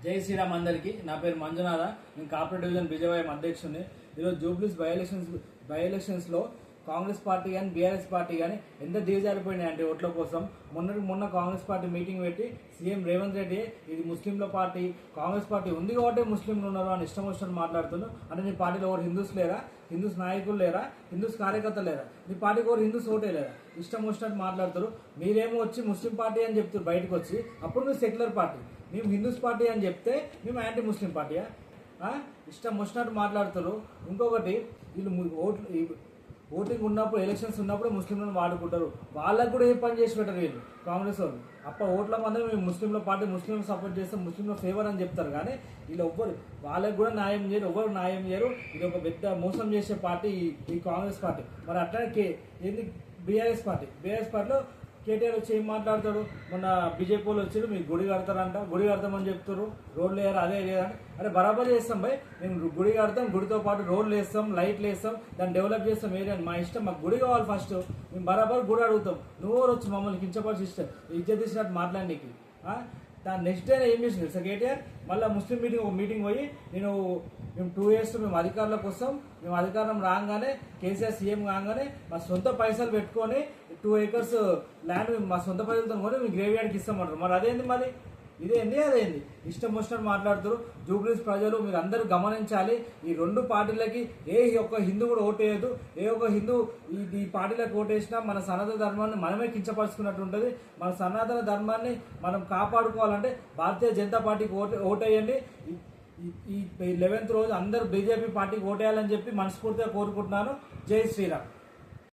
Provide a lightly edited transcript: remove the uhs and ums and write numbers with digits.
జై శ్రీరామ్ అందరికీ. నా పేరు మంజునాథ. నేను కార్పొరేట్ డివిజన్ విజయవాడ అధ్యక్షుడిని. ఈరోజు జూబ్లీస్ బై ఎలక్షన్స్లో కాంగ్రెస్ పార్టీ కానీ బీఆర్ఎస్ పార్టీ కానీ ఎంత దిగజారిపోయినాయి అంటే ఓట్ల కోసం. మొన్న కాంగ్రెస్ పార్టీ మీటింగ్ పెట్టి సీఎం రేవంత్ రెడ్డి ఇది ముస్లింల పార్టీ, కాంగ్రెస్ పార్టీ ఉంది కాబట్టి ముస్లింలు ఉన్నారు అని ఇష్టం వచ్చినట్టు మాట్లాడుతున్నారు. అంటే నీ పార్టీలో ఎవరు హిందూస్ లేరా, హిందూస్ నాయకులు లేరా, హిందూస్ కార్యకర్తలు లేరా, నీ పార్టీకి ఎవరు హిందూస్ ఓటే లేరా? ఇష్టం వచ్చినట్టు మాట్లాడుతారు. మీరేమో వచ్చి ముస్లిం పార్టీ అని చెప్తారు బయటకు వచ్చి, అప్పుడు మీరు సెక్యులర్ పార్టీ. మేము హిందూస్ పార్టీ అని చెప్తే మేము యాంటీ ముస్లిం పార్టీయా? ఇష్టం వచ్చినట్టు మాట్లాడుతారు. ఇంకొకటి, వీళ్ళు ఓటింగ్ ఉన్నప్పుడు, ఎలక్షన్స్ ఉన్నప్పుడు ముస్లింలను వాడుకుంటారు. వాళ్ళకు కూడా ఏ పని చేసి పెట్టరు వీళ్ళు కాంగ్రెస్ వాళ్ళు. ఓట్ల మంది మేము ముస్లింల పార్టీ, ముస్లింలు సపోర్ట్ చేస్తాం, ముస్లింల ఫేవర్ అని చెప్తారు. కానీ వీళ్ళు ఎవ్వరు వాళ్ళకు కూడా న్యాయం చేయరు, ఎవ్వరు న్యాయం చేయరు. ఇది ఒక పెద్ద మోసం చేసే పార్టీ ఈ కాంగ్రెస్ పార్టీ. మరి అట్లనే ఏంది బీఆర్ఎస్ పార్టీలో కేటీఆర్ వచ్చి ఏం మాట్లాడతాడు? మొన్న బీజేపీలో వచ్చి మీరు గుడి కడతారంట, గుడి కడతామని చెప్తారు, రోడ్లు వేయరు, అదే లేదంటే అరే బరాబర్ చేస్తాం భయ్, మేము గుడి కడతాం, గుడితో పాటు రోడ్లు వేస్తాం, లైట్లు వేస్తాం, దాన్ని డెవలప్ చేస్తాం ఏరియాని. మా ఇష్టం, మాకు గుడి కావాలి ఫస్ట్, మేము బరాబర్ గుడి అడుగుతాం. నువ్వు వచ్చి మమ్మల్ని కించపరిచి ఇష్టం ఇజ్జత్ తీసినట్టు మాట్లాడడానికి. దాని నెక్స్ట్ డే ఏం చేసింది సార్ కేటీఆర్? మళ్ళీ ముస్లిం మీటింగ్ పోయి మేము 2 years మేము అధికారంలోకి వస్తాం, మేము అధికారం రాగానే కేసీఆర్ సీఎం కాగానే మా సొంత పైసలు పెట్టుకొని 2 acres ల్యాండ్ మా సొంత పైసలతో కొని మేము గ్రేవ్ యార్డ్కి ఇస్తామంటారు. మరి అదేంది? మరి అదేంది ఇష్టం వచ్చినట్టు మాట్లాడుతారు. జూబ్లీస్ ప్రజలు మీరు అందరూ గమనించాలి, ఈ 2 పార్టీలకి ఏ ఒక్క హిందూ కూడా ఓటేయదు. ఏ ఒక్క హిందూ ఈ పార్టీలకు ఓటేసినా మన సనాతన ధర్మాన్ని మనమే కించపరుచుకున్నట్టు ఉంటుంది. మన సనాతన ధర్మాన్ని మనం కాపాడుకోవాలంటే భారతీయ జనతా పార్టీకి ఓటేయండి. ఈ 11th రోజు అందరూ బీజేపీ పార్టీకి ఓటేయాలని చెప్పి మనస్ఫూర్తిగా కోరుకుంటున్నాను. జై శ్రీరామ్.